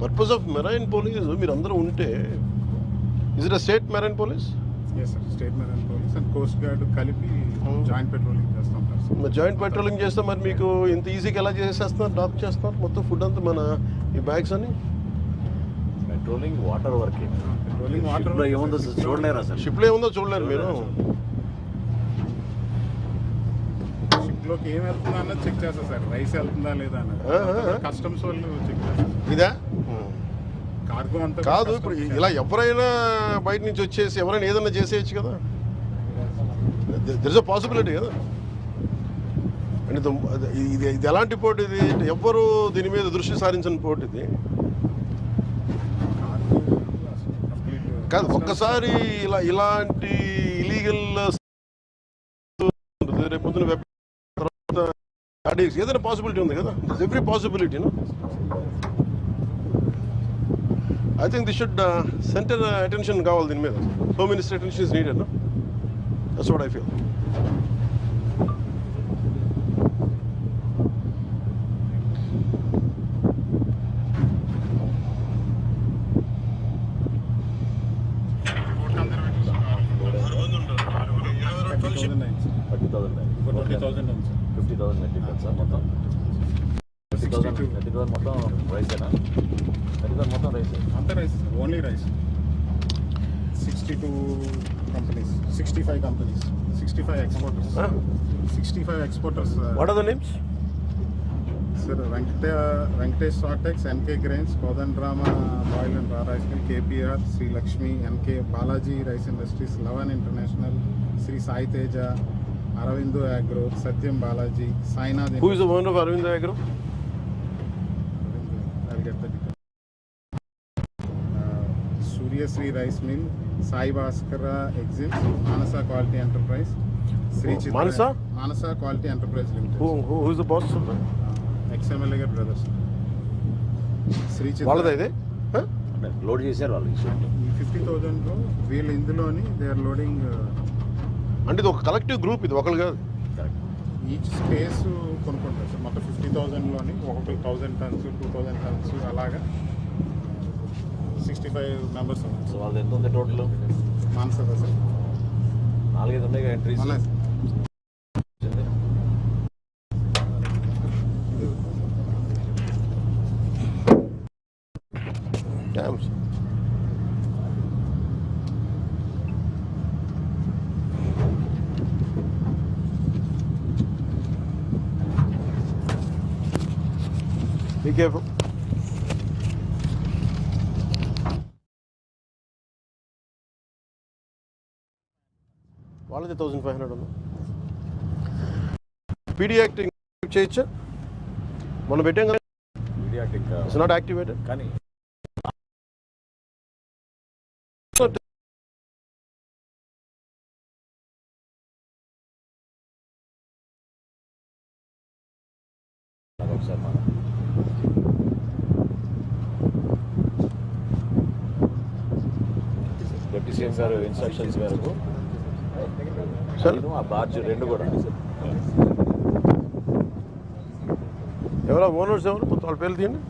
Purpose of marine police మీరు అందరూ ఉంటే is it state marine police? Yes sir, state marine police and coast guard కలిపి joint patrolling చేస్తాం sir. మరి joint patrolling చేస్తే మరి మీకు ఇంత ఈజీగా ఎలా చేసేస్తున్నారు, డాక్ చేస్తున్నారు మొత్తం ఫుడ్ అంతా మన ఈ బ్యాగ్స్ అని? Patrolling water working, patrolling water ఏముందో చూడలేరా సార్? షిప్లో ఏముందో చూడలేరు మీరు? షిప్లోకి ఏం వెళ్తుందా అన్నది చెక్ చేస్తారు సార్, రైస్ వెళ్తుందా లేదా అన్నది కస్టమ్స్ వాళ్ళు చెక్ చేస్తారు. ఇదా కార్గో అంతా కాదు, ఇప్పుడు ఇలా ఎవరైనా బయట నుంచి వచ్చేసి ఎవరైనా ఏదైనా చేసేయచ్చు కదా, దర్ ఇస్ అ పాసిబిలిటీ కదా. అంటే ఇది ఇది ఎలాంటి పోటీ? ఇది ఎవ్వరు దీని మీద దృష్టి సారించిన పోటీ ఇది కాదు. ఒక్కసారి ఇలాంటి ఇలీగల్ రేపు పొద్దున ఏదైనా పాసిబిలిటీ ఉంది కదా, every possibility. I think they should center attention కావాలి దీని మీద. Home Minister attention is needed, no? That's what I feel. మొత్తం రైసేనా? మొత్తం రైస్ అంతా rice, only rice. 62 companies, 65 companies, 65 exporters. 65 exporters. What are the names? Sir, Venkatesh Sortex, NK Grains, Kodandrama Oil and Raw Rice Mill, KPR, Sri Lakshmi, NK Balaji Rice Industries, Lavan International, Sri Sai Teja, Aravindu Agro, Satyam Balaji, Sainath. Who is the owner of Aravindu Agro? I'll get the details. Surya Sri Rice Mill, Sai Bhaskara Exim, Manasa Quality Enterprise, Sri Chitra. Manasa Quality Enterprise Limited. Who is the boss of that? XMLA brothers. Sri Chitra. వాళ్ళదా ఇది? Load చేశారు వాళ్ళు. 50,000 వీళ్ళు ఇందులోని they are loading. అంటే ఇది ఒక collective group, ఇది ఒకళ్ళు కాదు. ఈచ్ స్పేస్ కొనుక్కుంటారు సార్. మొత్తం 50,000లోని 1,000 tons, 2,000 tons అలాగా 65 మెంబర్స్ ఉన్నారు. సో వాళ్ళు ఎంత ఉంది టోటల్? మాన్సదా సార్ 4-5 ఉన్నాయి ఎంట్రీస్. Be careful. వాళ్ళది 1500 ఉంది. పీడియాట్రిక్ చేయొచ్చా? మనం పెట్టాం కదా, పీడియాట్రిక్ ఇట్స్ నాట్ యాక్టివేటెడ్. కానీ ఒకసారి మన డిప్యూటీ సీఎం గారు ఇన్స్ట్రక్షన్స్ మేరకు ఆ బార్జ్ 2 కూడా ఎవరో ఓనర్స్ ఎవరు వాళ్ళ పేర్లు తీయండి.